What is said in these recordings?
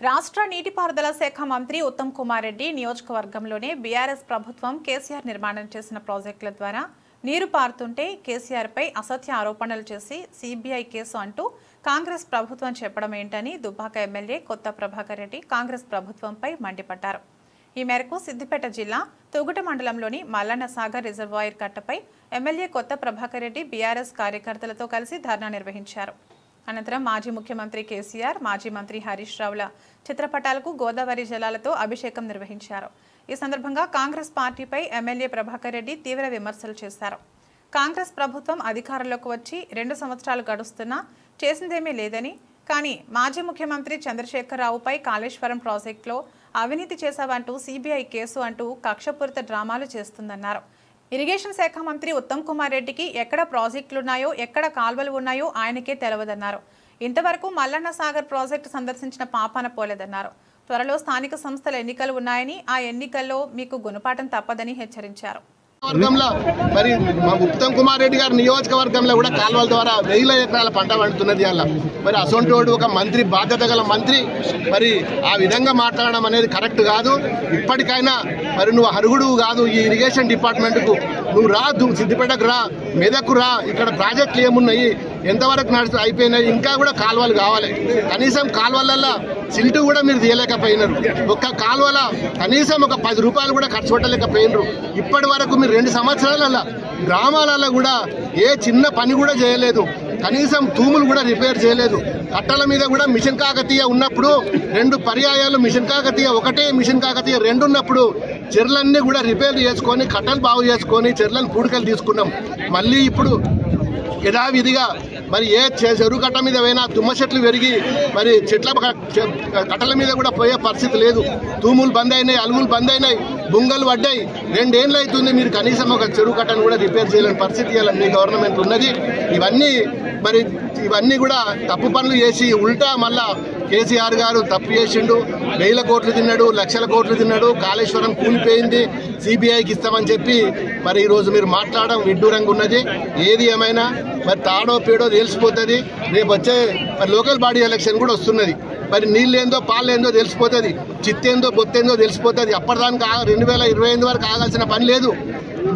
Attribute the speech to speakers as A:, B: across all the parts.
A: రాష్ట్ర నీటిపారుదల శాఖ మంత్రి ఉత్తమ్ కుమార్ రెడ్డి నియోజకవర్గంలోనే బీఆర్ఎస్ ప్రభుత్వం కేసీఆర్ నిర్మాణం చేసిన ప్రాజెక్టుల ద్వారా నీరు పారుతుంటే కేసీఆర్ పై అసత్య ఆరోపణలు చేసి సిబిఐ కేసు అంటూ కాంగ్రెస్ ప్రభుత్వం చెప్పడం ఏంటని దుబ్బాక ఎమ్మెల్యే కొత్త ప్రభాకర్ రెడ్డి కాంగ్రెస్ ప్రభుత్వంపై మండిపడ్డారు. ఈ మేరకు సిద్దిపేట జిల్లా తొగుట మండలంలోని మల్లన్న సాగర్ రిజర్వాయర్ కట్టపై ఎమ్మెల్యే కొత్త ప్రభాకర్ రెడ్డి బీఆర్ఎస్ కార్యకర్తలతో కలిసి ధర్నా నిర్వహించారు. అనంతరం మాజీ ముఖ్యమంత్రి కేసీఆర్, మాజీ మంత్రి హరీష్ రావుల చిత్రపటాలకు గోదావరి జలాలతో అభిషేకం నిర్వహించారు. ఈ సందర్భంగా కాంగ్రెస్ పార్టీపై ఎమ్మెల్యే ప్రభాకర్ రెడ్డి తీవ్ర విమర్శలు చేశారు. కాంగ్రెస్ ప్రభుత్వం అధికారంలోకి వచ్చి 2 సంవత్సరాలు గడుస్తున్నా చేసిందేమీ లేదని, కానీ మాజీ ముఖ్యమంత్రి చంద్రశేఖరరావుపై కాళేశ్వరం ప్రాజెక్టులో అవినీతి చేశావంటూ సిబిఐ కేసు అంటూ కక్షపూరిత డ్రామాలు చేస్తుందన్నారు. ఇరిగేషన్ శాఖ మంత్రి ఉత్తమ్ కుమార్ రెడ్డికి ఎక్కడ ప్రాజెక్టులున్నాయో, ఎక్కడ కాల్వలు ఉన్నాయో ఆయనకే తెలియదన్నారు. ఇంతవరకు మల్లన్న సాగర్ ప్రాజెక్టు సందర్శించిన పాపాన పోలేదన్నారు. త్వరలో స్థానిక సంస్థల ఎన్నికలు ఉన్నాయని, ఆ ఎన్నికల్లో మీకు గుణపాఠం తప్పదని హెచ్చరించారు.
B: మరి ఉత్తమ్ కుమార్ రెడ్డి గారి నియోజకవర్గంలో కూడా కాల్వల ద్వారా 1000 ఎకరాల పంట పండుతున్నది. అలా మరి అసొంటోడు ఒక మంత్రి, బాధ్యత గల మంత్రి, మరి ఆ విధంగా మాట్లాడడం అనేది కరెక్ట్ కాదు. ఇప్పటికైనా మరి నువ్వు అర్హుడు కాదు ఈ ఇరిగేషన్ డిపార్ట్మెంట్కు. నువ్వు రా, సిద్దిపేటకు రా, మెదక్కు రా. ఇక్కడ ప్రాజెక్టులు ఏమున్నాయి, ఎంతవరకు అయిపోయినాయి, ఇంకా కూడా కాలువలు కావాలి. కనీసం కాలువలలో సిల్టు కూడా మీరు తీయలేకపోయినారు. ఒక్క కాలువల కనీసం ఒక 10 రూపాయలు కూడా ఖర్చు పెట్టలేకపోయినారు. ఇప్పటి వరకు మీరు 2 సంవత్సరాలలో గ్రామాలలో కూడా ఏ చిన్న పని కూడా చేయలేదు. కనీసం తూములు కూడా రిపేర్ చేయలేదు. కట్టల మీద కూడా మిషన్ కాకతీయ ఉన్నప్పుడు 2 పర్యాయాలు మిషన్ కాకతీయ, ఒకటే మిషన్ కాకతీయ 2 ఉన్నప్పుడు చెర్లన్నీ కూడా రిపేర్ చేసుకొని, కట్టలు బాగు చేసుకొని, చెర్లను పూడికలు తీసుకున్నాం. మళ్ళీ ఇప్పుడు యథావిధిగా మరి ఏ చెరువు కట్ట మీద పోయినా తుమ్మ చెట్లు పెరిగి మరి చెట్ల కట్టల మీద కూడా పోయే పరిస్థితి లేదు. తూములు బంద్ అయినాయి, అలుగులు బంద్ అయినాయి, బుంగలు పడ్డాయి. 2 ఏళ్ళు అవుతుంది మీరు కనీసం ఒక చెరువు కట్టను కూడా రిపేర్ చేయలేని పరిస్థితి మీ గవర్నమెంట్ ఉన్నది. ఇవన్నీ కూడా తప్పు పనులు చేసి ఉల్టా మళ్ళా కేసీఆర్ గారు తప్పు చేసిండు. 1000 కోట్లు తిన్నాడు, లక్షల కోట్లు తిన్నాడు. కాళేశ్వరం కూలిపోయింది, సిబిఐకి ఇస్తామని చెప్పి మరి ఈరోజు మీరు మాట్లాడడం విడ్డూరంగా ఉన్నది. ఏది ఏమైనా మరి తాడో పేడో తెలిసిపోతుంది. రేపు వచ్చే మరి లోకల్ బాడీ ఎలక్షన్ కూడా వస్తున్నది. మరి నీళ్ళేందో పాలేందో తెలిసిపోతుంది, చిత్తేందో బొత్తేందో తెలిసిపోతుంది. అప్పటిదానికి 2025 వరకు ఆగాల్సిన పని లేదు.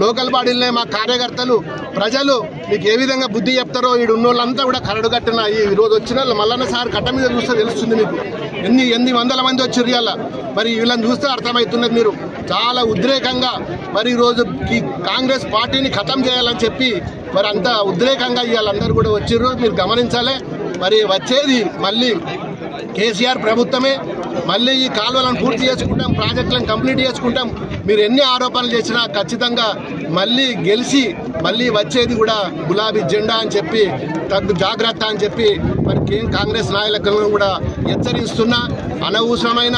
B: లోకల్ బాడీలనే మా కార్యకర్తలు, ప్రజలు మీకు ఏ విధంగా బుద్ధి చెప్తారో ఈడు ఉన్నోళ్ళంతా కూడా కరడు కట్టిన ఈ రోజు వచ్చిన మల్లన్న సార్ కట్ట మీద చూస్తే తెలుస్తుంది మీకు ఎన్ని వందల మంది వచ్చారు ఇవాళ. మరి వీళ్ళని చూస్తే అర్థమవుతున్నది. మీరు చాలా ఉద్రేకంగా మరి ఈరోజు ఈ కాంగ్రెస్ పార్టీని ఖతం చేయాలని చెప్పి మరి అంత ఉద్రేకంగా ఇవాళందరూ కూడా వచ్చిర్రు. మీరు గమనించాలి. మరి వచ్చేది మళ్ళీ కేసీఆర్ ప్రభుత్వమే. మళ్ళీ ఈ కాలువలను పూర్తి చేసుకుంటాం, ప్రాజెక్టులను కంప్లీట్ చేసుకుంటాం. మీరు ఎన్ని ఆరోపణలు చేసినా ఖచ్చితంగా మళ్ళీ గెలిచి మళ్ళీ వచ్చేది కూడా గులాబీ జెండా అని చెప్పి తగ్గు జాగ్రత్త అని చెప్పి మరి కాంగ్రెస్ నాయకులను కూడా హెచ్చరిస్తున్నా. అనవసరమైన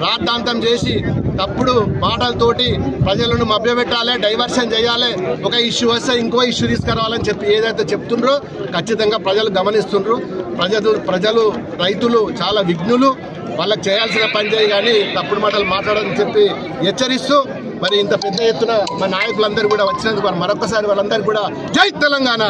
B: రాద్ధాంతం చేసి తప్పుడు మాటలతోటి ప్రజలను మభ్యపెట్టాలి, డైవర్షన్ చేయాలి, ఒక ఇష్యూ వస్తే ఇంకో ఇష్యూ తీసుకురావాలని చెప్పి ఏదైతే చెప్తుండ్రో ఖచ్చితంగా ప్రజలు గమనిస్తుండ్రు. ప్రజలు రైతులు చాలా విఘ్నులు, వాళ్ళకి చేయాల్సిన పని చేయి కానీ తప్పుడు మాటలు మాట్లాడాలని చెప్పి హెచ్చరిస్తూ మరి ఇంత పెద్ద ఎత్తున మా నాయకులందరూ కూడా వచ్చినందుకు మరొకసారి వాళ్ళందరూ కూడా జై తెలంగాణ.